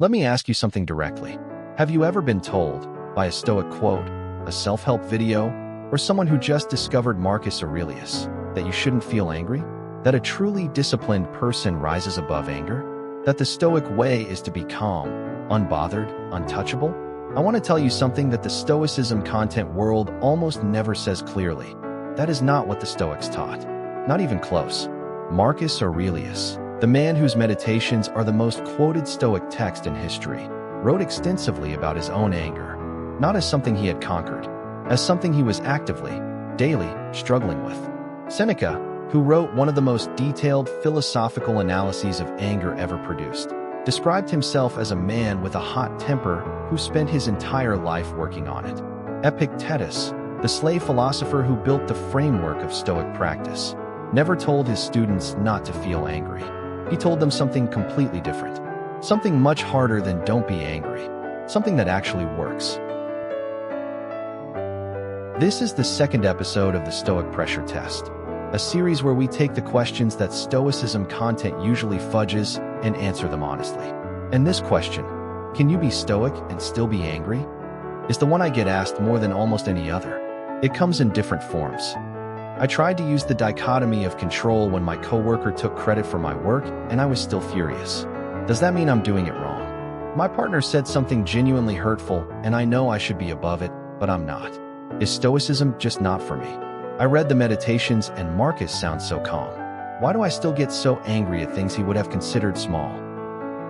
Let me ask you something directly. Have you ever been told, by a Stoic quote, a self-help video, or someone who just discovered Marcus Aurelius, that you shouldn't feel angry? That a truly disciplined person rises above anger? That the Stoic way is to be calm, unbothered, untouchable? I want to tell you something that the Stoicism content world almost never says clearly. That is not what the Stoics taught. Not even close. Marcus Aurelius, the man whose meditations are the most quoted Stoic text in history, wrote extensively about his own anger, not as something he had conquered, as something he was actively, daily, struggling with. Seneca, who wrote one of the most detailed philosophical analyses of anger ever produced, described himself as a man with a hot temper who spent his entire life working on it. Epictetus, the slave philosopher who built the framework of Stoic practice, never told his students not to feel angry. He told them something completely different, something much harder than don't be angry, something that actually works. This is the second episode of the Stoic Pressure Test, a series where we take the questions that Stoicism content usually fudges and answer them honestly. And this question, can you be Stoic and still be angry, is the one I get asked more than almost any other. It comes in different forms. I tried to use the dichotomy of control when my coworker took credit for my work and I was still furious. Does that mean I'm doing it wrong? My partner said something genuinely hurtful and I know I should be above it, but I'm not. Is Stoicism just not for me? I read the Meditations and Marcus sounds so calm. Why do I still get so angry at things he would have considered small?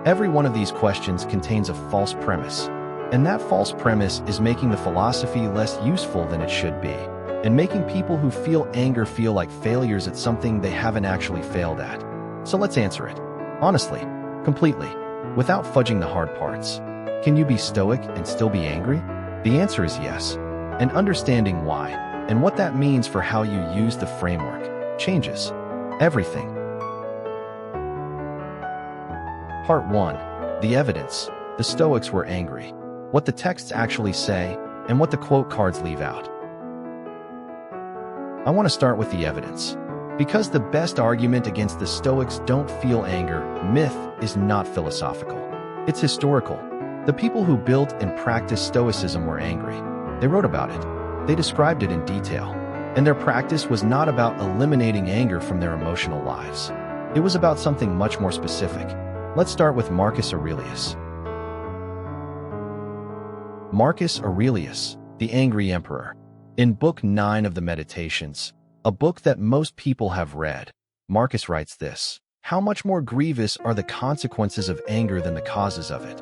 Every one of these questions contains a false premise, and that false premise is making the philosophy less useful than it should be, and making people who feel anger feel like failures at something they haven't actually failed at. So let's answer it. Honestly, completely, without fudging the hard parts. Can you be Stoic and still be angry? The answer is yes. And understanding why, and what that means for how you use the framework, changes everything. Part 1. The evidence. The Stoics were angry. What the texts actually say, and what the quote cards leave out. I want to start with the evidence. Because the best argument against the Stoics don't feel anger myth is not philosophical. It's historical. The people who built and practiced Stoicism were angry. They wrote about it. They described it in detail. And their practice was not about eliminating anger from their emotional lives. It was about something much more specific. Let's start with Marcus Aurelius. Marcus Aurelius, the Angry Emperor. In Book 9 of the Meditations, a book that most people have read, Marcus writes this: "How much more grievous are the consequences of anger than the causes of it?"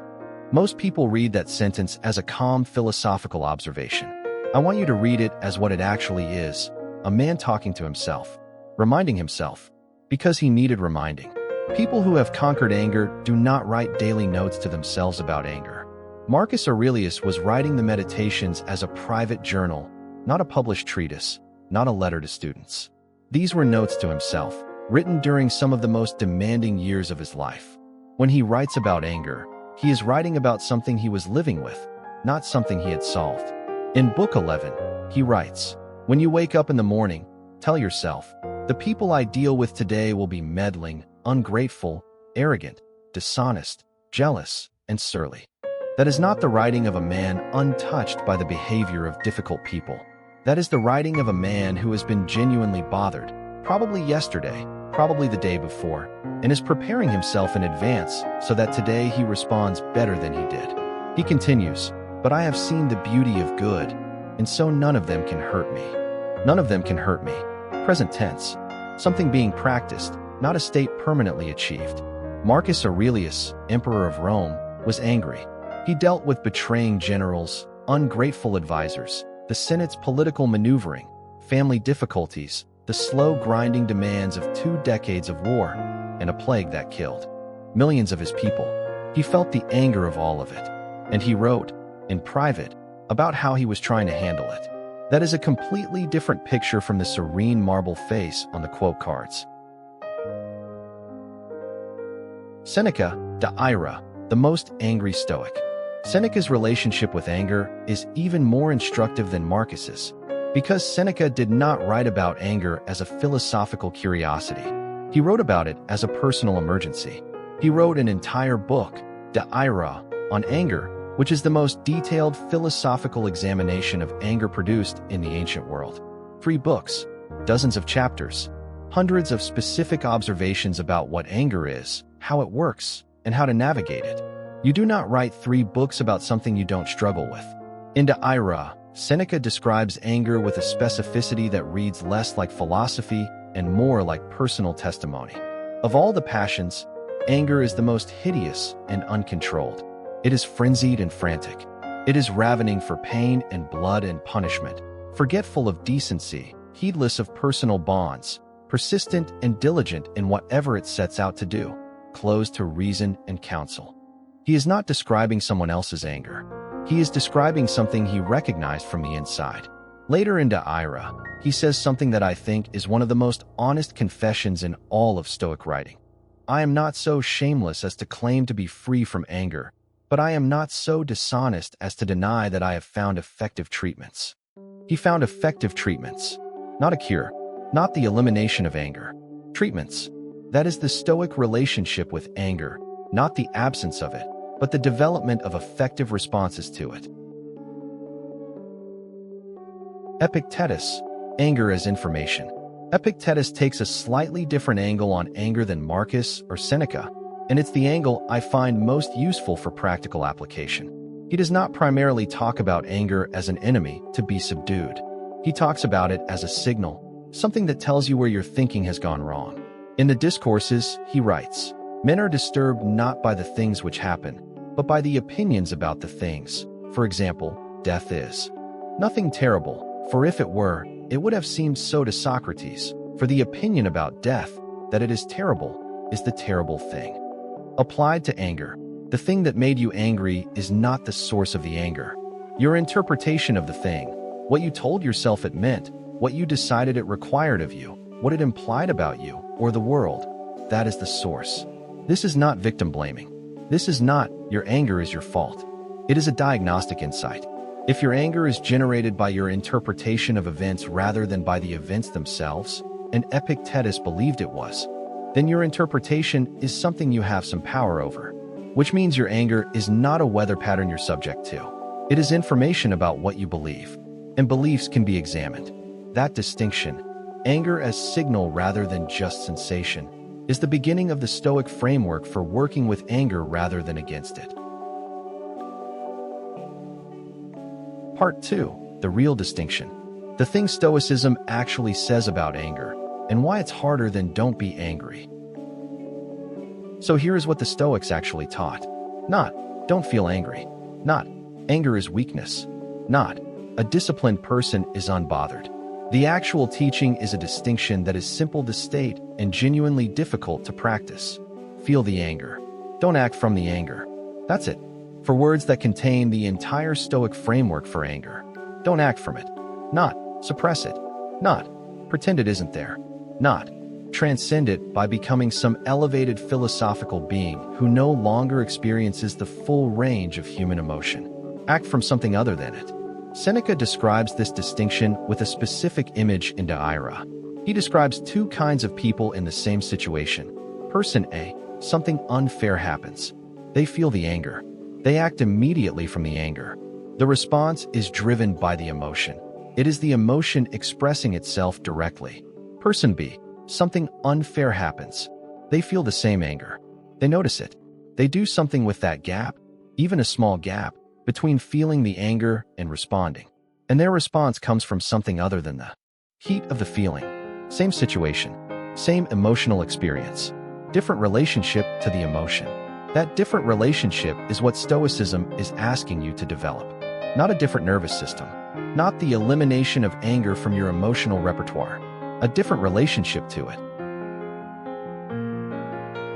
Most people read that sentence as a calm philosophical observation. I want you to read it as what it actually is, a man talking to himself, reminding himself, because he needed reminding. People who have conquered anger do not write daily notes to themselves about anger. Marcus Aurelius was writing the Meditations as a private journal, not a published treatise, not a letter to students. These were notes to himself, written during some of the most demanding years of his life. When he writes about anger, he is writing about something he was living with, not something he had solved. In Book 11, he writes, "When you wake up in the morning, tell yourself, the people I deal with today will be meddling, ungrateful, arrogant, dishonest, jealous, and surly." That is not the writing of a man untouched by the behavior of difficult people. That is the writing of a man who has been genuinely bothered, probably yesterday, probably the day before, and is preparing himself in advance so that today he responds better than he did. He continues, "But I have seen the beauty of good, and so none of them can hurt me." None of them can hurt me. Present tense. Something being practiced, not a state permanently achieved. Marcus Aurelius, Emperor of Rome, was angry. He dealt with betraying generals, ungrateful advisors, the Senate's political maneuvering, family difficulties, the slow grinding demands of 2 decades of war, and a plague that killed millions of his people. He felt the anger of all of it. And he wrote, in private, about how he was trying to handle it. That is a completely different picture from the serene marble face on the quote cards. Seneca, De Ira, the most angry Stoic. Seneca's relationship with anger is even more instructive than Marcus's, because Seneca did not write about anger as a philosophical curiosity. He wrote about it as a personal emergency. He wrote an entire book De Ira on anger, which is the most detailed philosophical examination of anger produced in the ancient world. 3 books, dozens of chapters, hundreds of specific observations about what anger is, how it works, and how to navigate it. You do not write 3 books about something you don't struggle with. In De Ira, Seneca describes anger with a specificity that reads less like philosophy and more like personal testimony. Of all the passions, anger is the most hideous and uncontrolled. It is frenzied and frantic. It is ravening for pain and blood and punishment, forgetful of decency, heedless of personal bonds, persistent and diligent in whatever it sets out to do, closed to reason and counsel. He is not describing someone else's anger. He is describing something he recognized from the inside. Later in De Ira, he says something that I think is one of the most honest confessions in all of Stoic writing. I am not so shameless as to claim to be free from anger, but I am not so dishonest as to deny that I have found effective treatments. He found effective treatments, not a cure, not the elimination of anger. Treatments. That is the Stoic relationship with anger, not the absence of it, but the development of effective responses to it. Epictetus, anger as information. Epictetus takes a slightly different angle on anger than Marcus or Seneca, and it's the angle I find most useful for practical application. He does not primarily talk about anger as an enemy to be subdued. He talks about it as a signal, something that tells you where your thinking has gone wrong. In the Discourses, he writes, "Men are disturbed not by the things which happen, but by the opinions about the things. For example, death is nothing terrible, for if it were, it would have seemed so to Socrates. For the opinion about death, that it is terrible, is the terrible thing." Applied to anger, the thing that made you angry is not the source of the anger. Your interpretation of the thing, what you told yourself it meant, what you decided it required of you, what it implied about you or the world, that is the source. This is not victim blaming. This is not, your anger is your fault. It is a diagnostic insight. If your anger is generated by your interpretation of events rather than by the events themselves, and Epictetus believed it was, then your interpretation is something you have some power over, which means your anger is not a weather pattern you're subject to. It is information about what you believe, and beliefs can be examined. That distinction, anger as signal rather than just sensation, is the beginning of the Stoic framework for working with anger rather than against it. Part 2. The real distinction. The thing Stoicism actually says about anger, and why it's harder than don't be angry. So here is what the Stoics actually taught. Not, don't feel angry. Not, anger is weakness. Not, a disciplined person is unbothered. The actual teaching is a distinction that is simple to state and genuinely difficult to practice. Feel the anger. Don't act from the anger. That's it. For words that contain the entire Stoic framework for anger. Don't act from it. Not, suppress it. Not, pretend it isn't there. Not, transcend it by becoming some elevated philosophical being who no longer experiences the full range of human emotion. Act from something other than it. Seneca describes this distinction with a specific image in De Ira. He describes 2 kinds of people in the same situation. Person A, something unfair happens. They feel the anger. They act immediately from the anger. The response is driven by the emotion. It is the emotion expressing itself directly. Person B, something unfair happens. They feel the same anger. They notice it. They do something with that gap, even a small gap, between feeling the anger and responding. And their response comes from something other than the heat of the feeling. Same situation, same emotional experience, different relationship to the emotion. That different relationship is what Stoicism is asking you to develop. Not a different nervous system, not the elimination of anger from your emotional repertoire, a different relationship to it.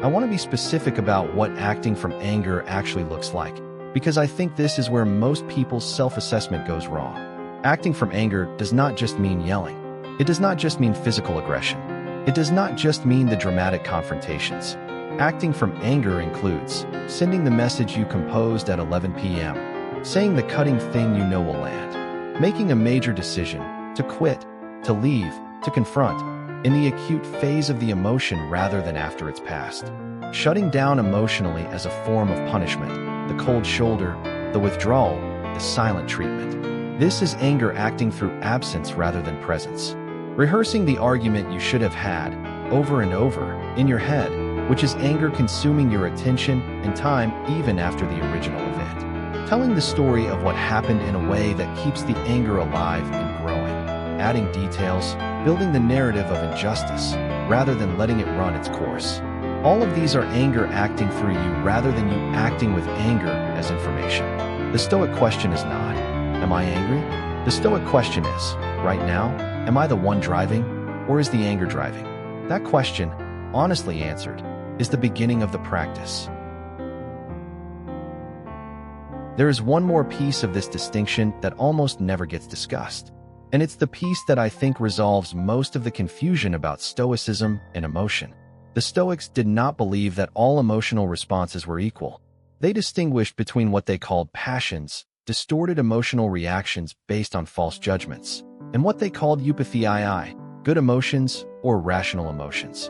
I want to be specific about what acting from anger actually looks like, because I think this is where most people's self-assessment goes wrong. Acting from anger does not just mean yelling. It does not just mean physical aggression. It does not just mean the dramatic confrontations. Acting from anger includes sending the message you composed at 11 p.m., saying the cutting thing you know will land, making a major decision, to quit, to leave, to confront, in the acute phase of the emotion rather than after it's passed. Shutting down emotionally as a form of punishment, the cold shoulder, the withdrawal, the silent treatment. This is anger acting through absence rather than presence. Rehearsing the argument you should have had, over and over, in your head, which is anger consuming your attention and time even after the original event. Telling the story of what happened in a way that keeps the anger alive and growing. Adding details, building the narrative of injustice, rather than letting it run its course. All of these are anger acting through you rather than you acting with anger as information. The Stoic question is not, am I angry? The Stoic question is, right now, am I the one driving, or is the anger driving? That question, honestly answered, is the beginning of the practice. There is one more piece of this distinction that almost never gets discussed, and it's the piece that I think resolves most of the confusion about Stoicism and emotion. The Stoics did not believe that all emotional responses were equal. They distinguished between what they called passions, distorted emotional reactions based on false judgments, and what they called eupathii, good emotions or rational emotions.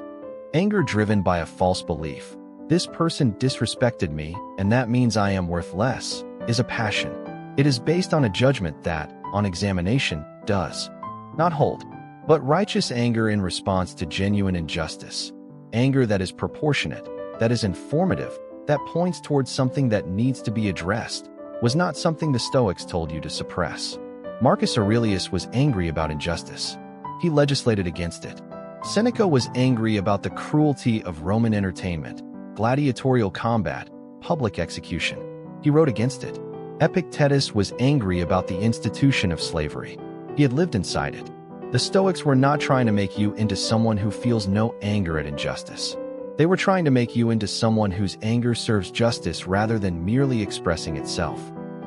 Anger driven by a false belief, this person disrespected me and that means I am worth less, is a passion. It is based on a judgment that, on examination, does not hold. But righteous anger in response to genuine injustice, anger that is proportionate, that is informative, that points towards something that needs to be addressed, was not something the Stoics told you to suppress. Marcus Aurelius was angry about injustice. He legislated against it. Seneca was angry about the cruelty of Roman entertainment, gladiatorial combat, public execution. He wrote against it. Epictetus was angry about the institution of slavery. He had lived inside it. The Stoics were not trying to make you into someone who feels no anger at injustice. They were trying to make you into someone whose anger serves justice rather than merely expressing itself.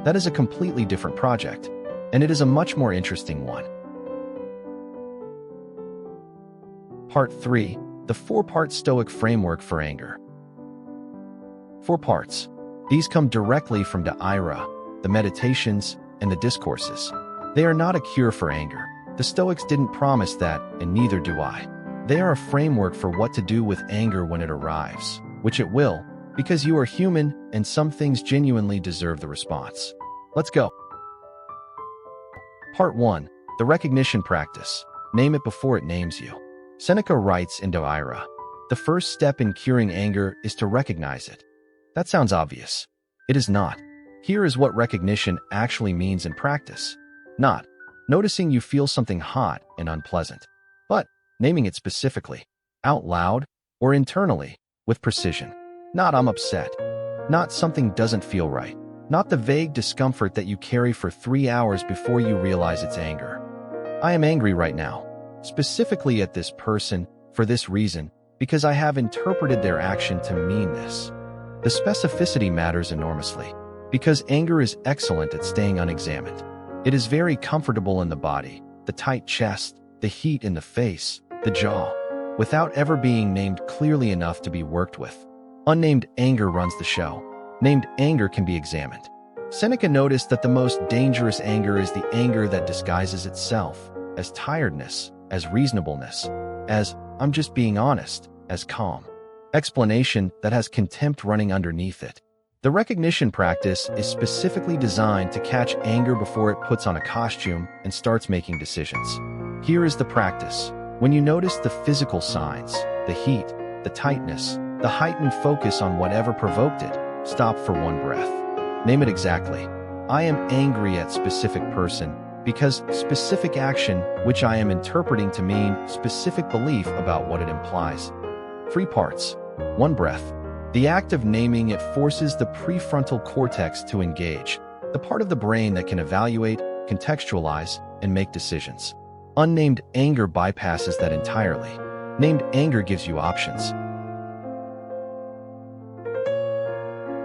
That is a completely different project, and it is a much more interesting one. Part 3. The 4-part Stoic framework for anger. 4 parts. These come directly from De Ira, the Meditations, and the Discourses. They are not a cure for anger. The Stoics didn't promise that, and neither do I. They are a framework for what to do with anger when it arrives, which it will, because you are human and some things genuinely deserve the response. Let's go. Part 1. The recognition practice. Name it before it names you. Seneca writes in De Ira, the first step in curing anger is to recognize it. That sounds obvious. It is not. Here is what recognition actually means in practice. Not noticing you feel something hot and unpleasant, but naming it specifically, out loud, or internally, with precision. Not I'm upset. Not something doesn't feel right. Not the vague discomfort that you carry for 3 hours before you realize it's anger. I am angry right now, specifically at this person, for this reason, because I have interpreted their action to mean this. The specificity matters enormously, because anger is excellent at staying unexamined. It is very comfortable in the body, the tight chest, the heat in the face, the jaw, without ever being named clearly enough to be worked with. Unnamed anger runs the show. Named anger can be examined. Seneca noticed that the most dangerous anger is the anger that disguises itself as tiredness, as reasonableness, as I'm just being honest, as calm. Explanation that has contempt running underneath it. The recognition practice is specifically designed to catch anger before it puts on a costume and starts making decisions. Here is the practice. When you notice the physical signs, the heat, the tightness, the heightened focus on whatever provoked it, stop for one breath. Name it exactly. I am angry at specific person because specific action, which I am interpreting to mean specific belief about what it implies. 3 parts. 1 breath. The act of naming it forces the prefrontal cortex to engage, the part of the brain that can evaluate, contextualize, and make decisions. Unnamed anger bypasses that entirely. Named anger gives you options.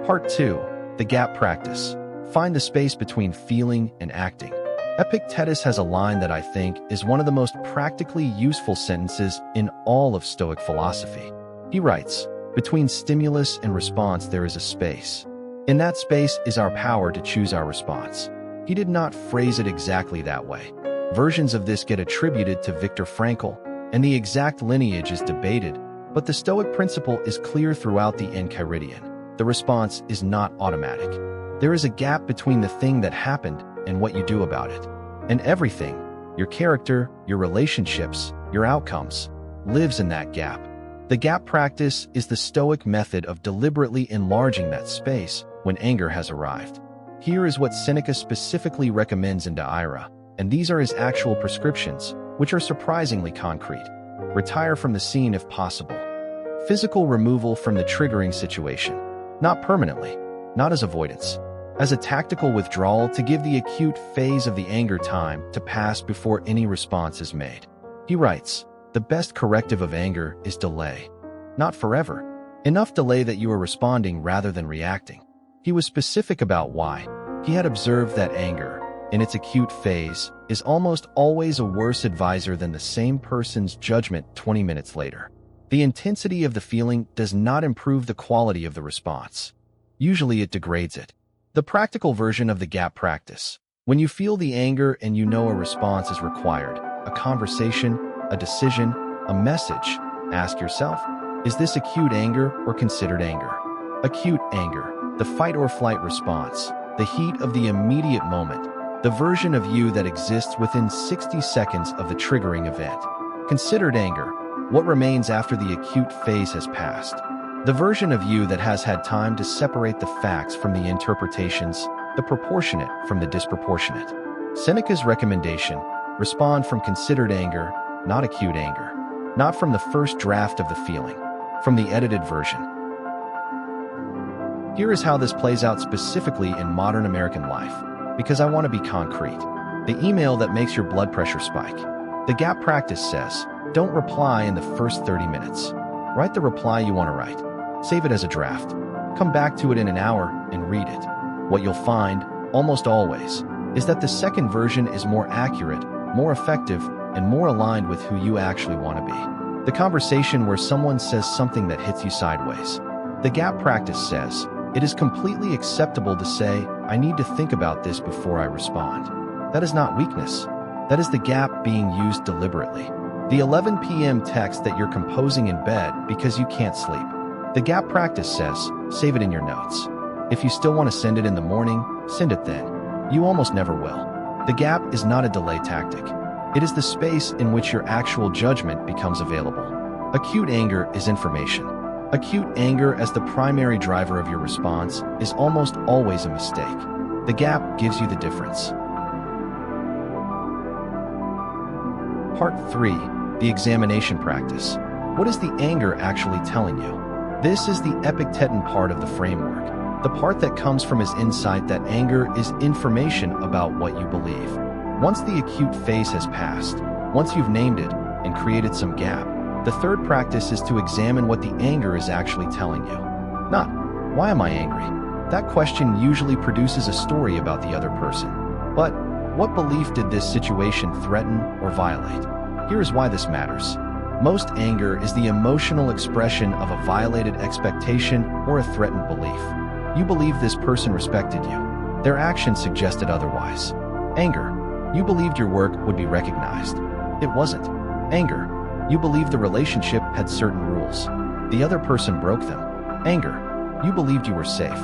Part 2. The gap practice. Find the space between feeling and acting. Epictetus has a line that I think is one of the most practically useful sentences in all of Stoic philosophy. He writes, between stimulus and response there is a space. In that space is our power to choose our response. He did not phrase it exactly that way. Versions of this get attributed to Viktor Frankl, and the exact lineage is debated, but the Stoic principle is clear throughout the Enchiridion. The response is not automatic. There is a gap between the thing that happened and what you do about it. And everything, your character, your relationships, your outcomes, lives in that gap. The gap practice is the Stoic method of deliberately enlarging that space when anger has arrived. Here is what Seneca specifically recommends in De Ira, and these are his actual prescriptions, which are surprisingly concrete. Retire from the scene if possible. Physical removal from the triggering situation. Not permanently, not as avoidance. As a tactical withdrawal to give the acute phase of the anger time to pass before any response is made. He writes, "The best corrective of anger is delay. Not forever. Enough delay that you are responding rather than reacting." He was specific about why. He had observed that anger, in its acute phase, is almost always a worse advisor than the same person's judgment 20 minutes later. The intensity of the feeling does not improve the quality of the response. Usually it degrades it. The practical version of the gap practice. When you feel the anger and you know a response is required, a conversation, a decision, a message, ask yourself, is this acute anger or considered anger? Acute anger, the fight or flight response, the heat of the immediate moment, the version of you that exists within 60 seconds of the triggering event. Considered anger, what remains after the acute phase has passed. The version of you that has had time to separate the facts from the interpretations, the proportionate from the disproportionate. Seneca's recommendation, respond from considered anger, not acute anger. Not from the first draft of the feeling, from the edited version. Here is how this plays out specifically in modern American life, because I want to be concrete. The email that makes your blood pressure spike. The gap practice says, don't reply in the first 30 minutes. Write the reply you want to write. Save it as a draft. Come back to it in an hour and read it. What you'll find, almost always, is that the second version is more accurate, more effective, and more aligned with who you actually want to be. The conversation where someone says something that hits you sideways. The gap practice says, it is completely acceptable to say, I need to think about this before I respond. That is not weakness. That is the gap being used deliberately. The 11 p.m. text that you're composing in bed because you can't sleep. The gap practice says, save it in your notes. If you still want to send it in the morning, send it then. You almost never will. The gap is not a delay tactic. It is the space in which your actual judgment becomes available. Acute anger is information. Acute anger as the primary driver of your response is almost always a mistake. The gap gives you the difference. Part 3. The examination practice. What is the anger actually telling you? This is the Epictetan part of the framework, the part that comes from his insight that anger is information about what you believe. Once the acute phase has passed, once you've named it and created some gap, the third practice is to examine what the anger is actually telling you. Not, why am I angry? That question usually produces a story about the other person. But, what belief did this situation threaten or violate? Here is why this matters. Most anger is the emotional expression of a violated expectation or a threatened belief. You believe this person respected you. Their actions suggested otherwise. Anger. You believed your work would be recognized. It wasn't. Anger. You believed the relationship had certain rules. The other person broke them. Anger. You believed you were safe.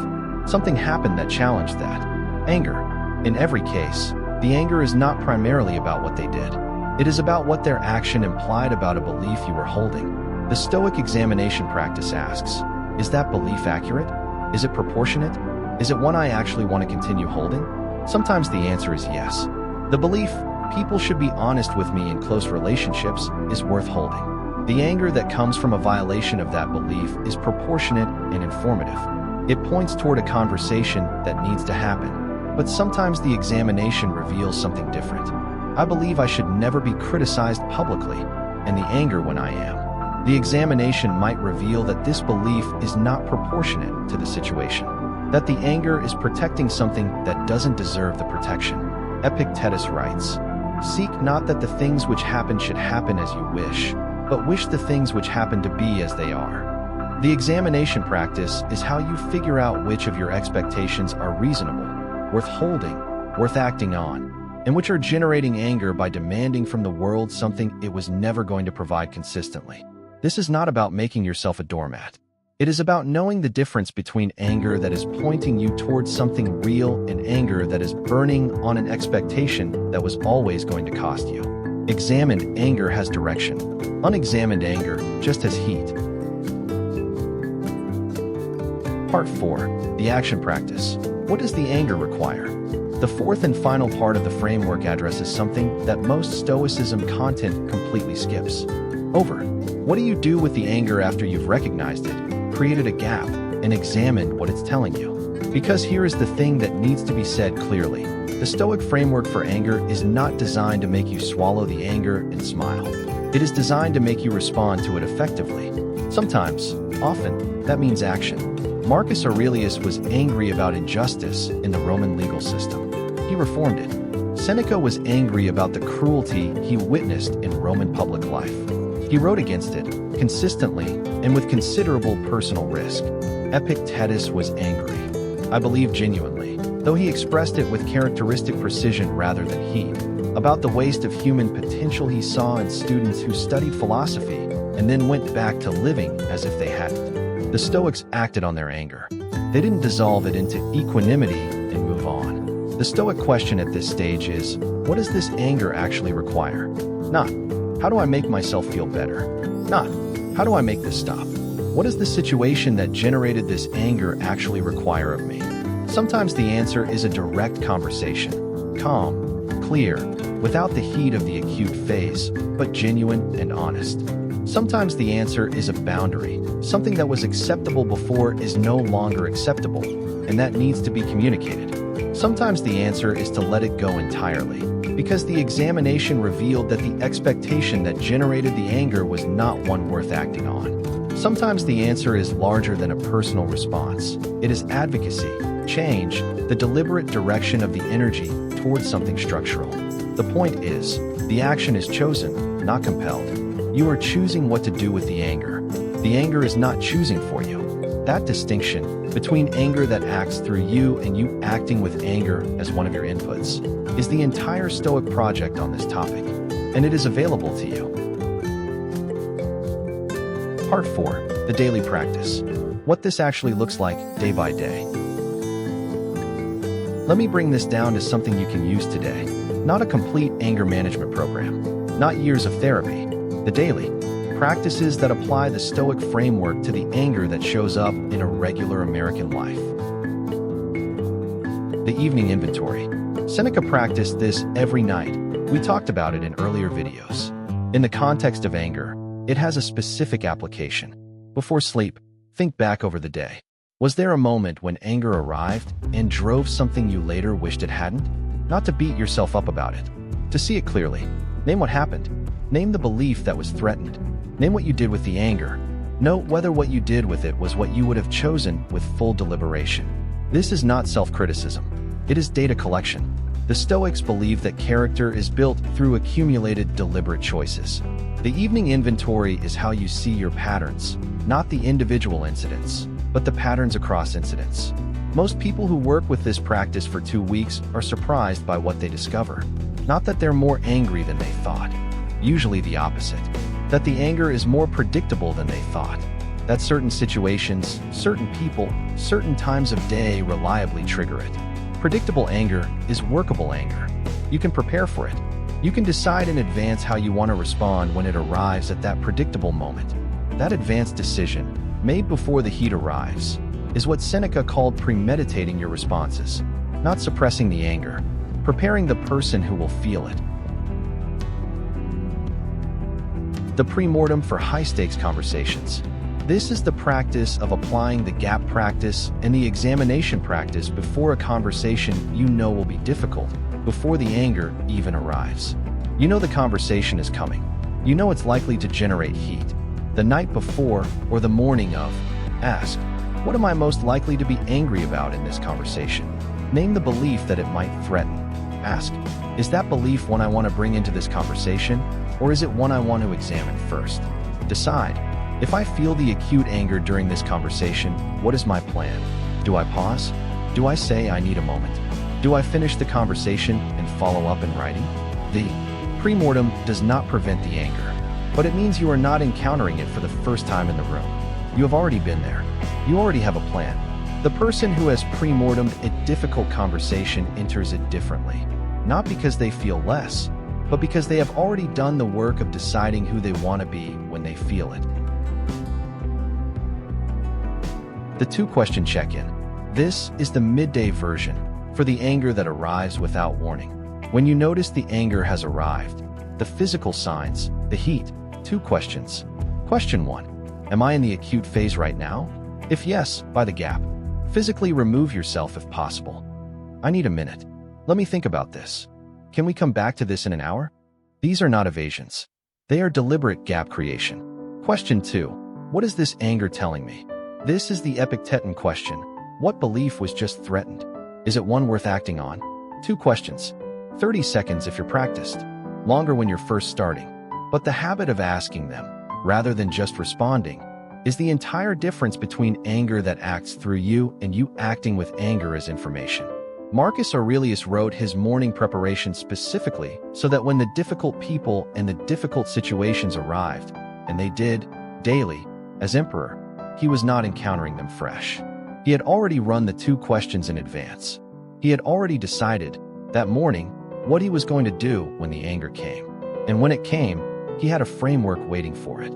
Something happened that challenged that. Anger. In every case, the anger is not primarily about what they did. It is about what their action implied about a belief you were holding. The Stoic examination practice asks, is that belief accurate? Is it proportionate? Is it one I actually want to continue holding? Sometimes the answer is yes. The belief, people should be honest with me in close relationships, is worth holding. The anger that comes from a violation of that belief is proportionate and informative. It points toward a conversation that needs to happen. But sometimes the examination reveals something different. I believe I should never be criticized publicly, and the anger when I am. The examination might reveal that this belief is not proportionate to the situation. That the anger is protecting something that doesn't deserve the protection. Epictetus writes, seek not that the things which happen should happen as you wish, but wish the things which happen to be as they are. The examination practice is how you figure out which of your expectations are reasonable, worth holding, worth acting on, and which are generating anger by demanding from the world something it was never going to provide consistently. This is not about making yourself a doormat. It is about knowing the difference between anger that is pointing you towards something real and anger that is burning on an expectation that was always going to cost you. Examined anger has direction. Unexamined anger just has heat. Part 4. The action practice. What does the anger require? The fourth and final part of the framework addresses something that most Stoicism content completely skips. Over. What do you do with the anger after you've recognized it, created a gap, and examined what it's telling you? Because here is the thing that needs to be said clearly. The Stoic framework for anger is not designed to make you swallow the anger and smile. It is designed to make you respond to it effectively. Sometimes, often, that means action. Marcus Aurelius was angry about injustice in the Roman legal system. He reformed it. Seneca was angry about the cruelty he witnessed in Roman public life. He wrote against it, consistently and with considerable personal risk. Epictetus was angry. I believe genuinely, though he expressed it with characteristic precision rather than heat, about the waste of human potential he saw in students who studied philosophy and then went back to living as if they hadn't. The Stoics acted on their anger. They didn't dissolve it into equanimity and move on. The Stoic question at this stage is, what does this anger actually require? Not, how do I make myself feel better? Not, how do I make this stop? What does the situation that generated this anger actually require of me? Sometimes the answer is a direct conversation, calm, clear, without the heat of the acute phase, but genuine and honest. Sometimes the answer is a boundary. Something that was acceptable before is no longer acceptable, and that needs to be communicated. Sometimes the answer is to let it go entirely, because the examination revealed that the expectation that generated the anger was not one worth acting on. Sometimes the answer is larger than a personal response. It is advocacy, change, the deliberate direction of the energy towards something structural. The point is, the action is chosen, not compelled. You are choosing what to do with the anger. The anger is not choosing for you. That distinction between anger that acts through you and you acting with anger as one of your inputs is the entire Stoic project on this topic, and it is available to you. Part 4. The daily practice. What this actually looks like day by day. Let me bring this down to something you can use today. Not a complete anger management program. Not years of therapy. The daily practices that apply the Stoic framework to the anger that shows up in a regular American life. The evening inventory. Seneca practiced this every night. We talked about it in earlier videos. In the context of anger, it has a specific application. Before sleep, think back over the day. Was there a moment when anger arrived and drove something you later wished it hadn't? Not to beat yourself up about it. To see it clearly. Name what happened. Name the belief that was threatened. Name what you did with the anger. Note whether what you did with it was what you would have chosen with full deliberation. This is not self-criticism. It is data collection. The Stoics believe that character is built through accumulated deliberate choices. The evening inventory is how you see your patterns, not the individual incidents, but the patterns across incidents. Most people who work with this practice for 2 weeks are surprised by what they discover. Not that they're more angry than they thought. Usually the opposite. That the anger is more predictable than they thought. That certain situations, certain people, certain times of day reliably trigger it. Predictable anger is workable anger. You can prepare for it. You can decide in advance how you want to respond when it arrives at that predictable moment. That advanced decision, made before the heat arrives, is what Seneca called premeditating your responses, not suppressing the anger, preparing the person who will feel it. The pre-mortem for high-stakes conversations. This is the practice of applying the gap practice and the examination practice before a conversation you know will be difficult, before the anger even arrives. You know the conversation is coming. You know it's likely to generate heat. The night before or the morning of, ask, what am I most likely to be angry about in this conversation? Name the belief that it might threaten. Ask, is that belief one I want to bring into this conversation, or is it one I want to examine first? Decide. If I feel the acute anger during this conversation, what is my plan? Do I pause? Do I say I need a moment? Do I finish the conversation and follow up in writing? The pre-mortem does not prevent the anger, but it means you are not encountering it for the first time in the room. You have already been there. You already have a plan. The person who has pre-mortemed a difficult conversation enters it differently, not because they feel less, but because they have already done the work of deciding who they want to be when they feel it. The two-question check-in. This is the midday version for the anger that arrives without warning. When you notice the anger has arrived, the physical signs, the heat, two questions. Question 1. Am I in the acute phase right now? If yes, by the gap. Physically remove yourself if possible. I need a minute. Let me think about this. Can we come back to this in an hour? These are not evasions. They are deliberate gap creation. Question 2. What is this anger telling me? This is the Epictetan question. What belief was just threatened? Is it one worth acting on? Two questions. 30 seconds if you're practiced. Longer when you're first starting. But the habit of asking them, rather than just responding, is the entire difference between anger that acts through you and you acting with anger as information. Marcus Aurelius wrote his morning preparation specifically so that when the difficult people and the difficult situations arrived, and they did, daily, as emperor, he was not encountering them fresh. He had already run the two questions in advance. He had already decided, that morning, what he was going to do when the anger came. And when it came, he had a framework waiting for it.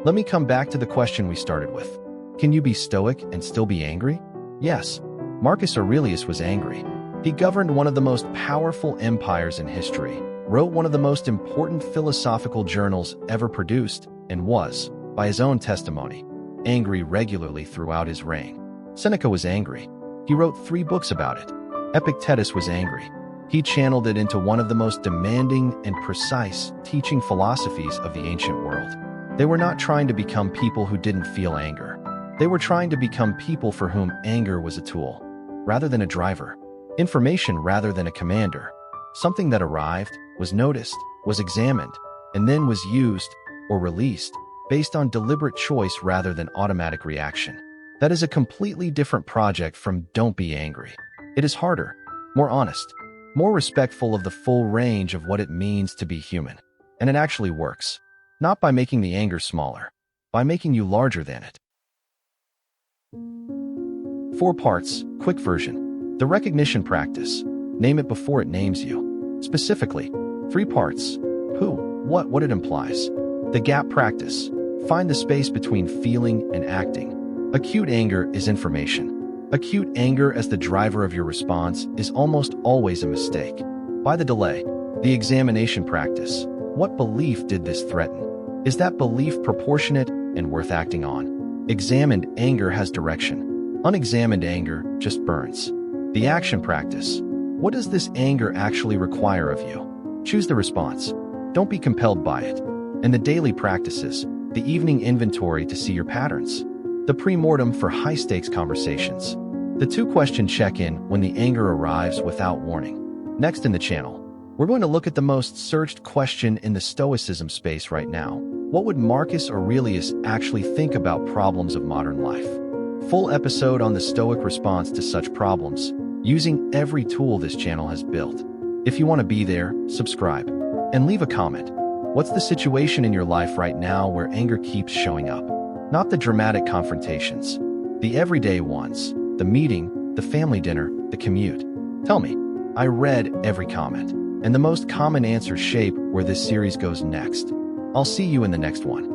Let me come back to the question we started with. Can you be stoic and still be angry? Yes. Marcus Aurelius was angry. He governed one of the most powerful empires in history, wrote one of the most important philosophical journals ever produced, and was, by his own testimony, angry regularly throughout his reign. Seneca was angry. He wrote 3 books about it. Epictetus was angry. He channeled it into one of the most demanding and precise teaching philosophies of the ancient world. They were not trying to become people who didn't feel anger. They were trying to become people for whom anger was a tool, rather than a driver, information rather than a commander, something that arrived, was noticed, was examined, and then was used or released based on deliberate choice rather than automatic reaction. That is a completely different project from don't be angry. It is harder, more honest, more respectful of the full range of what it means to be human. And it actually works. Not by making the anger smaller, by making you larger than it. 4 parts, quick version. The recognition practice. Name it before it names you. Specifically, 3 parts. Who, what it implies. The gap practice. Find the space between feeling and acting. Acute anger is information. Acute anger as the driver of your response is almost always a mistake. By the delay, the examination practice. What belief did this threaten? Is that belief proportionate and worth acting on? Examined anger has direction. Unexamined anger just burns. The action practice. What does this anger actually require of you? Choose the response. Don't be compelled by it. And the daily practices, the evening inventory to see your patterns. The pre-mortem for high-stakes conversations. The 2-question check-in when the anger arrives without warning. Next in the channel, we're going to look at the most searched question in the Stoicism space right now. What would Marcus Aurelius actually think about problems of modern life? Full episode on the Stoic response to such problems, using every tool this channel has built. If you want to be there, subscribe. And leave a comment. What's the situation in your life right now where anger keeps showing up? Not the dramatic confrontations. The everyday ones. The meeting, the family dinner, the commute. Tell me. I read every comment. And the most common answers shape where this series goes next. I'll see you in the next one.